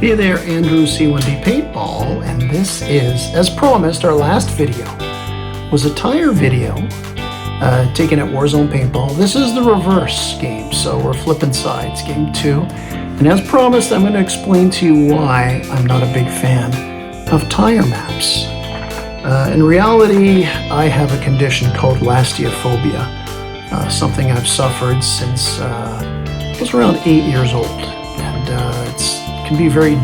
Hey there, Andrew C1D Paintball, and this is, as promised, our last video was a tire video taken at Warzone Paintball. This is the reverse game, so we're flipping sides, game 2. And as promised, I'm going to explain to you why I'm not a big fan of tire maps. In reality, I have a condition called Lastihophobia, something I've suffered since I was around 8 years old, and it can be very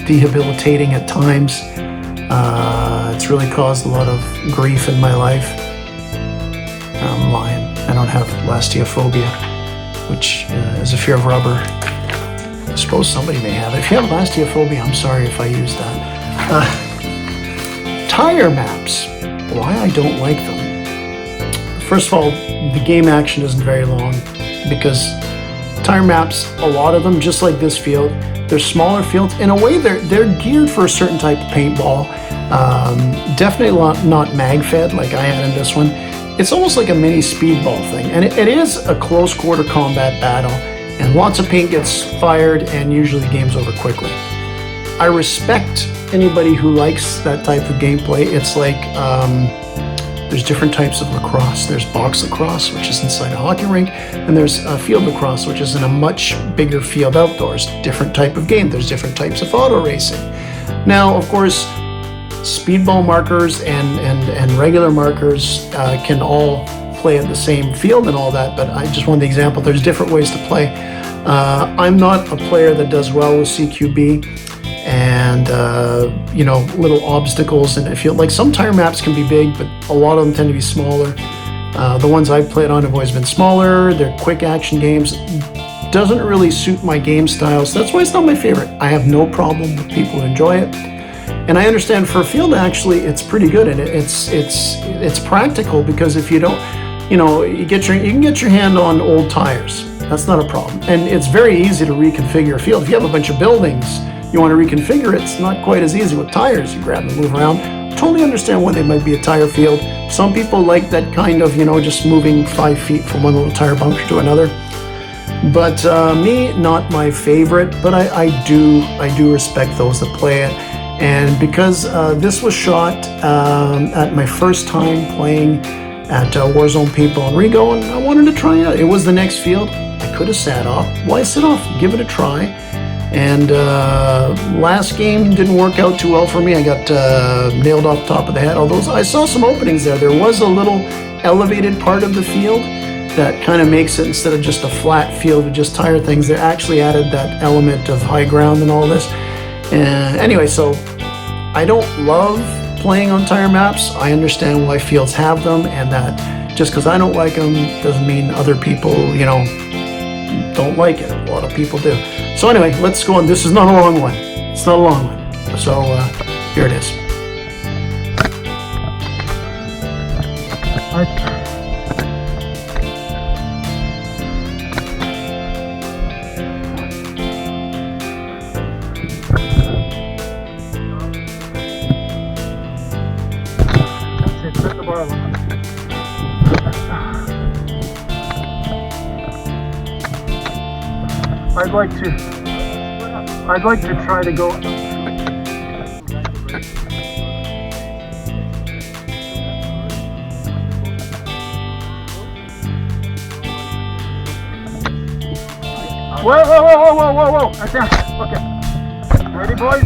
debilitating at times. It's really caused a lot of grief in my life. I'm lying. I don't have Lastihophobia, which is a fear of rubber. I suppose somebody may have it. If you have Lastihophobia, I'm sorry if I used that. Tire maps, why I don't like them. First of all, the game action isn't very long because tire maps, a lot of them, just like this field, they're smaller fields. In a way, they're geared for a certain type of paintball. Definitely not mag-fed like I had in this one. It's almost like a mini speedball thing, and it is a close quarter combat battle, and lots of paint gets fired, and usually the game's over quickly. I respect anybody who likes that type of gameplay. It's like there's different types of lacrosse. There's box lacrosse, which is inside a hockey rink, and there's field lacrosse, which is in a much bigger field outdoors. Different type of game. There's different types of auto racing. Now, of course, speedball markers and regular markers can all play at the same field and all that, but I just wanted the example. There's different ways to play. I'm not a player that does well with CQB and you know, little obstacles, and I feel like some tire maps can be big, but a lot of them tend to be smaller. The ones I've played on have always been smaller. They're quick action games. Doesn't really suit my game style, so that's why it's not my favorite. I have no problem with people who enjoy it, and I understand for a field actually it's pretty good, and it's practical because if you don't, you know, you can get your hand on old tires. That's not a problem, and it's very easy to reconfigure a field. If you have a bunch of buildings you want to reconfigure it, it's not quite as easy with tires. You grab and move around. Totally understand why they might be a tire field. Some people like that kind of, you know, just moving 5 feet from one little tire bunker to another. But me, not my favorite, but I do respect those that play it. And because this was shot at my first time playing at Warzone Paintball in Rigo, and I wanted to try it out. It was the next field. I could have sat off. Why sit off? Give it a try. And last game didn't work out too well for me. I got nailed off the top of the head. Although I saw some openings there. There was a little elevated part of the field that kind of makes it, instead of just a flat field with just tire things, they actually added that element of high ground and all this. And anyway, so I don't love playing on tire maps. I understand why fields have them, and that just because I don't like them doesn't mean other people, you know, don't like it. A lot of people do. So anyway, let's go on. This is not a long one. It's not a long one. So here it is. Set the bar along. I'd like to try to go. Whoa! Right there. Okay. Ready, boys?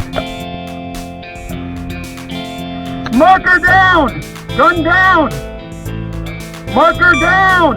Marker down! Gun down! Marker down!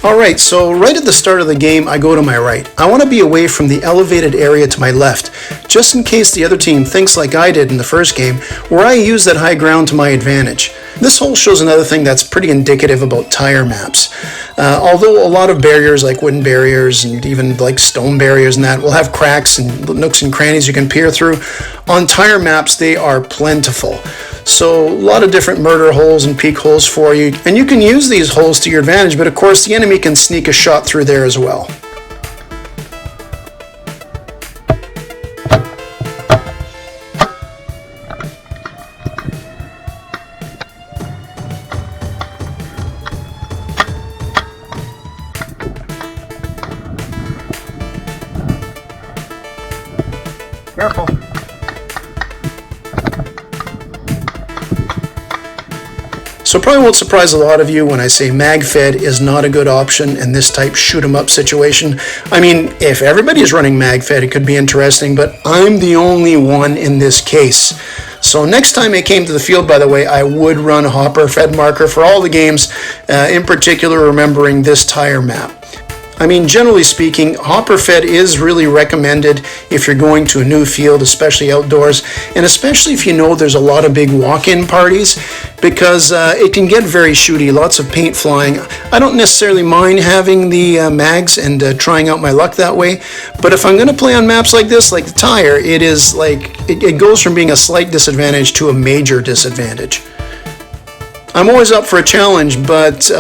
Alright, so right at the start of the game, I go to my right. I want to be away from the elevated area to my left, just in case the other team thinks like I did in the first game, where I use that high ground to my advantage. This hole shows another thing that's pretty indicative about tire maps. Although a lot of barriers, like wooden barriers and even like stone barriers and that, will have cracks and nooks and crannies you can peer through, on tire maps they are plentiful. So a lot of different murder holes and peek holes for you, and you can use these holes to your advantage, but of course the enemy can sneak a shot through there as well. Careful. So probably won't surprise a lot of you when I say mag-fed is not a good option in this type shoot-'em-up situation. I mean, if everybody is running mag-fed, it could be interesting, but I'm the only one in this case. So next time I came to the field, by the way, I would run a hopper-fed marker for all the games, in particular remembering this tire map. I mean, generally speaking, hopper fed is really recommended if you're going to a new field, especially outdoors, and especially if you know there's a lot of big walk-in parties, because it can get very shooty, lots of paint flying. I don't necessarily mind having the mags and trying out my luck that way, but if I'm going to play on maps like this, like the tire, it is like, it goes from being a slight disadvantage to a major disadvantage. I'm always up for a challenge, but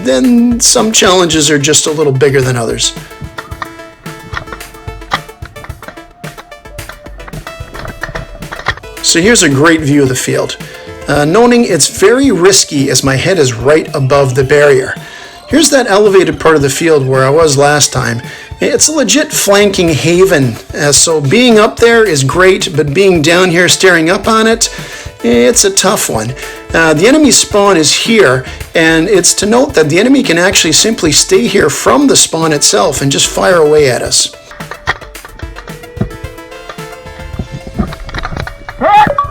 then some challenges are just a little bigger than others. So here's a great view of the field. Noting it's very risky as my head is right above the barrier. Here's that elevated part of the field where I was last time. It's a legit flanking haven, so being up there is great, but being down here staring up on it, it's a tough one. The enemy spawn is here, and it's to note that the enemy can actually simply stay here from the spawn itself and just fire away at us.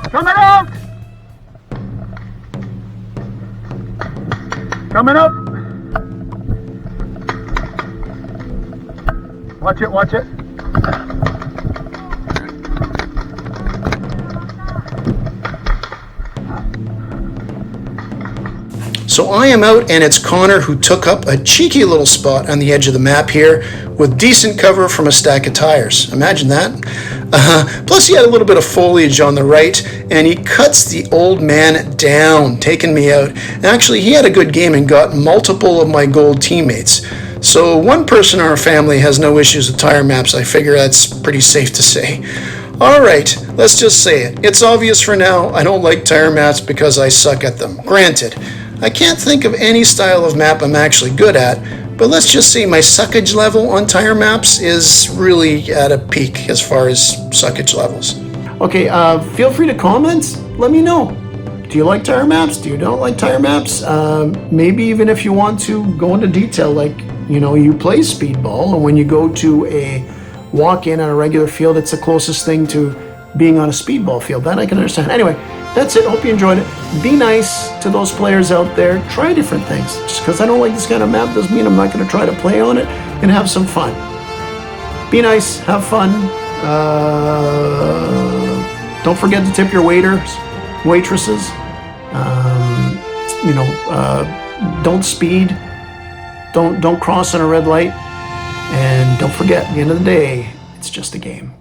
Coming out! Coming up! Watch it, watch it. So I am out, and it's Connor who took up a cheeky little spot on the edge of the map here with decent cover from a stack of tires. Imagine that. Plus he had a little bit of foliage on the right, and he cuts the old man down, taking me out. Actually, he had a good game and got multiple of my gold teammates. So one person in our family has no issues with tire maps. I figure that's pretty safe to say. Alright, let's just say it. It's obvious for now, I don't like tire maps because I suck at them. Granted, I can't think of any style of map I'm actually good at, but let's just say my suckage level on tire maps is really at a peak as far as suckage levels. Okay, feel free to comment. Let me know. Do you like tire maps? Do you don't like tire maps? Maybe even if you want to go into detail, like, you know, you play speedball, and when you go to a walk-in on a regular field, it's the closest thing to being on a speedball field. That I can understand. Anyway, that's it. Hope you enjoyed it. Be nice to those players out there. Try different things. Just because I don't like this kind of map doesn't mean I'm not going to try to play on it and have some fun. Be nice. Have fun. Don't forget to tip your waiters, waitresses. Don't speed. Don't cross on a red light. And don't forget, at the end of the day, it's just a game.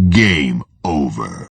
Game over.